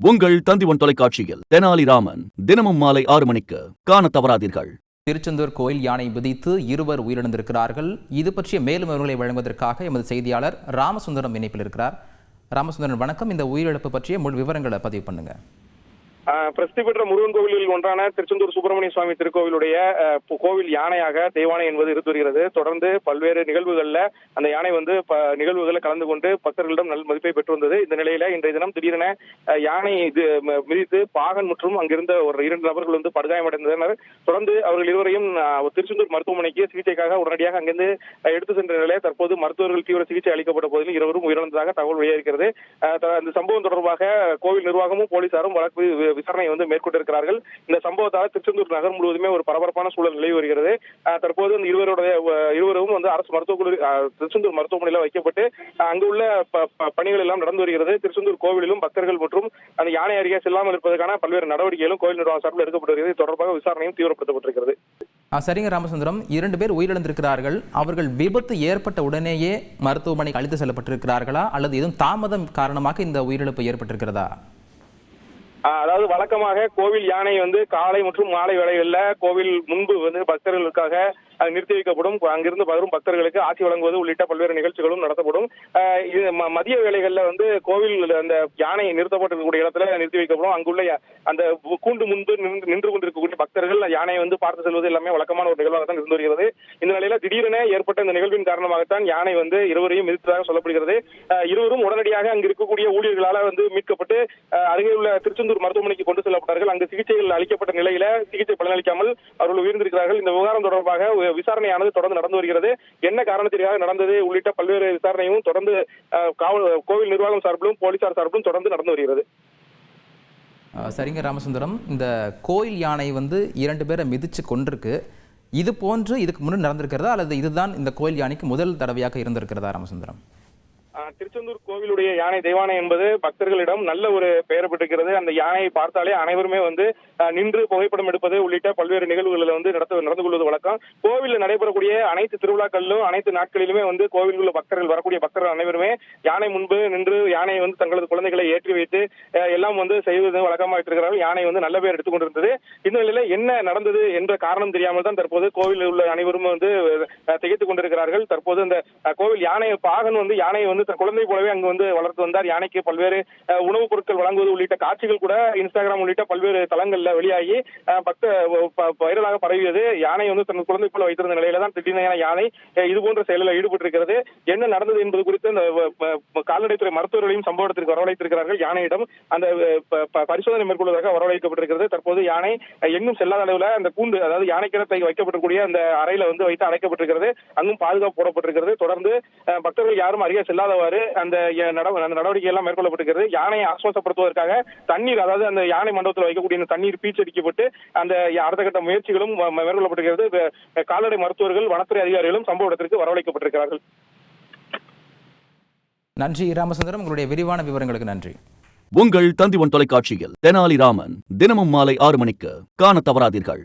உங்கள் தந்திவன் தொலைக்காட்சியில் தெனாலிராமன் தினமும் மாலை 6 மணிக்கு காண தவறாதீர்கள். திருச்செந்தூர் கோயில் யானை விதித்து இருவர் உயிரிழந்திருக்கிறார்கள். இது பற்றிய மேலும் விவரங்களை வழங்குவதற்காக எமது செய்தியாளர் ராமசுந்தரம் இணைப்பில் இருக்கிறார். ராமசுந்தரன் வணக்கம். இந்த உயிரிழப்பு பற்றிய முழு விவரங்களை பதிவு பண்ணுங்க. பிரசித்தி பெற்ற முருகன் கோவிலில் ஒன்றான திருச்செந்தூர் சுப்பிரமணிய சுவாமி திருக்கோவிலுடைய கோவில் யானையாக தெய்வானை என்பது இருந்து வருகிறது. தொடர்ந்து பல்வேறு நிகழ்வுகள்ல அந்த யானை நிகழ்வுகளில் கலந்து கொண்டு பக்தர்களிடம் நல்ல மதிப்பை பெற்று வந்தது. இந்த நிலையில இன்றைய தினம் திடீரென யானை மிதித்து பாகன் மற்றும் அங்கிருந்த ஒரு 2 நபர்கள் படுகாயமடைந்தனர். தொடர்ந்து அவர்கள் இருவரையும் திருச்செந்தூர் மருத்துவமனைக்கு சிகிச்சைக்காக உடனடியாக அங்கிருந்து எடுத்து சென்ற நிலையில் தற்போது மருத்துவர்கள் தீவிர சிகிச்சை அளிக்கப்பட்ட போதிலும் இருவரும் உயிரிழந்ததாக தகவல் வெளியாகிறது. இந்த சம்பவம் தொடர்பாக கோவில் நிர்வாகமும் போலீசாரும் வழக்கு விசாரணை மேற்கொண்டிருக்கிறார்கள். இந்த சம்பவத்தால் திருச்செந்தூர் நகர் முழுவதுமே ஒரு பரபரப்பான சூழல் நிலவி வருகிறது. தற்போது இந்த இருவரும் அரசு திருச்செந்தூர் மருத்துவமனையில் வைக்கப்பட்டு அங்குள்ள பணிகள் எல்லாம் நடந்து வருகிறது. திருச்செந்தூர் கோவிலிலும் பக்தர்கள் மற்றும் அந்த யானை அருகே செல்லாமல் இருப்பதற்கான பல்வேறு நடவடிக்கைகளும் கோவில் நிர்வாகம் சார்பில் எடுக்கப்பட்டு வருகிறது. இது தொடர்பாக விசாரணையும் தீவிரப்படுத்தப்பட்டிருக்கிறது. சரிங்க ராமசுந்தரம், 2 பேர் உயிரிழந்திருக்கிறார்கள். அவர்கள் விபத்து ஏற்பட்ட உடனேயே மருத்துவமனைக்கு அழைத்து செல்லப்பட்டிருக்கிறார்களா அல்லது எதுவும் தாமதம் காரணமாக இந்த உயிரிழப்பு ஏற்பட்டிருக்கிறதா? அதாவது வழக்கமாக கோவில் யானை காலை மற்றும் மாலை வேளைகளில் கோவில் முன்பு பக்தர்களுக்காக நிறுத்தி வைக்கப்படும். அங்கிருந்து வரும் பக்தர்களுக்கு ஆசி வழங்குவது உள்ளிட்ட பல்வேறு நிகழ்ச்சிகளும் நடத்தப்படும். மதிய வேளைகளில் கோவில் அந்த யானை நிறுத்தப்பட்டிருக்கக்கூடிய இடத்துல நிறுத்தி வைக்கப்படும். அங்குள்ள அந்த கூண்டு முன்பு நின்று கொண்டிருக்கக்கூடிய பக்தர்கள் யானையை பார்த்து செல்வது எல்லாமே வழக்கமான ஒரு நிகழ்வாக தான் இருந்து வருகிறது. இந்த நிலையில திடீரென ஏற்பட்ட இந்த நிகழ்வின் காரணமாகத்தான் யானை இருவரையும் மிதித்ததாக சொல்லப்படுகிறது. இருவரும் உடனடியாக அங்கு இருக்கக்கூடிய ஊழியர்களால் மீட்கப்பட்டு அருகே உள்ள திருச்செந்தூர் மருத்துவமனைக்கு கொண்டு செல்லப்பட்டார்கள். அங்கு சிகிச்சைகள் அளிக்கப்பட்ட நிலையில சிகிச்சை பலனளிக்காமல் அவர்கள் உயிர்ந்திருக்கிறார்கள். இந்த விவகாரம் தொடர்பாக விசாரணையானது தொடர்ந்து நடந்து வருகிறது. என்ன காரணத்திற்காக நடந்தது உள்ளிட்ட பல்வேறு விசாரணையும் தொடர்ந்து கோவில் நிர்வாகம் சார்பிலும் போலீசார் சார்பிலும் தொடர்ந்து நடந்து வருகிறது. சரிங்க ராமசுந்தரம், இந்த கோயில் யானை 2 பேரை மிதிச்சு கொண்டிருக்கு. இது போன்று இதுக்கு முன்னாடி நடந்திருக்கிறதா அல்லது இதுதான் இந்த கோயில் யானைக்கு முதல் தடவையாக இருந்திருக்கிறதா ராமசுந்தரம்? திருச்செந்தூர் கோவிலுடைய யானை தெய்வானை என்பது பக்தர்களிடம் நல்ல ஒரு பெயர் பெற்றிருக்கிறது. அந்த யானையை பார்த்தாலே அனைவருமே நின்று புகைப்படம் எடுப்பது உள்ளிட்ட பல்வேறு நிகழ்வுகளில் நடந்து கொள்வது வழக்கம். கோவிலில் நடைபெறக்கூடிய அனைத்து திருவிழாக்களிலும் அனைத்து நாட்களிலுமே கோவில் உள்ள பக்தர்கள் வரக்கூடிய பக்தர்கள் அனைவருமே யானை முன்பு நின்று யானையை தங்களது குழந்தைகளை ஏற்றி வைத்து எல்லாம் செய்வது வழக்கமாக வைத்திருக்கிறார்கள். யானை நல்ல பெயர் எடுத்துக் கொண்டிருந்தது. இந்த நிலையில என்ன நடந்தது என்ற காரணம் தெரியாமல் தான் தற்போது கோவிலில் உள்ள அனைவரும் திகைத்துக் கொண்டிருக்கிறார்கள். தற்போது இந்த கோவில் யானை பாகன் யானையை குழந்தை போலவே அங்கு வளர்த்து வந்தார். யானைக்கு பல்வேறு உணவுப் பொருட்கள் வழங்குவது உள்ளிட்ட காட்சிகள் கூட இன்ஸ்டாகிராம் உள்ளிட்ட பல்வேறு தளங்கள்ல வெளியாகி வைரலாக பரவியது. யானை தன் குழந்தை போல வைத்திருந்த நிலையில தான் திடீரென யானை இது போன்ற செயலில் ஈடுபட்டிருக்கிறது. என்ன நடந்தது என்பது குறித்து இந்த கால்நடைத்துறை மருத்துவர்களையும் சம்பவ இடத்திற்கு வரவழைத்திருக்கிறார்கள். யானையிடம் அந்த பரிசோதனை மேற்கொள்வதற்காக வரவழைக்கப்பட்டிருக்கிறது. தற்போது யானை எங்கும் செல்லாத அளவில் அந்த கூண்டு, அதாவது யானை கிணத்தை வைக்கப்பட்டிருக்கூடிய அந்த அறையில வைத்து அடைக்கப்பட்டிருக்கிறது. அங்கும் பாதுகாப்பு போடப்பட்டிருக்கிறது. தொடர்ந்து பக்தர்கள் யாரும் அருகே செல்லாதவாறு அந்த நடவடிக்கை எல்லாம் மேற்கொள்ளப்பட்டிருக்கிறது. யானையை ஆசுவாசப்படுத்துவதற்காக தண்ணீர், அதாவது அந்த யானை மண்டபத்தில் வைக்கக்கூடிய தண்ணீர் பீச்சடிக்கப்பட்டு அந்த அடுத்த கட்ட முயற்சிகளும் மேற்கொள்ளப்பட்டிருக்கிறது. கால்நடை மருத்துவர்கள், வனத்துறை அதிகாரிகளும் சம்பவ இடத்திற்கு வரவழைக்கப்பட்டிருக்கிறார்கள். நன்றி ராமசுந்தரம், உங்களுடைய விரிவான விவரங்களுக்கு நன்றி. உங்கள் தந்திவன் தொலைக்காட்சியில் தெனாலிராமன் தினமும் மாலை 6 மணிக்கு காண தவறாதீர்கள்.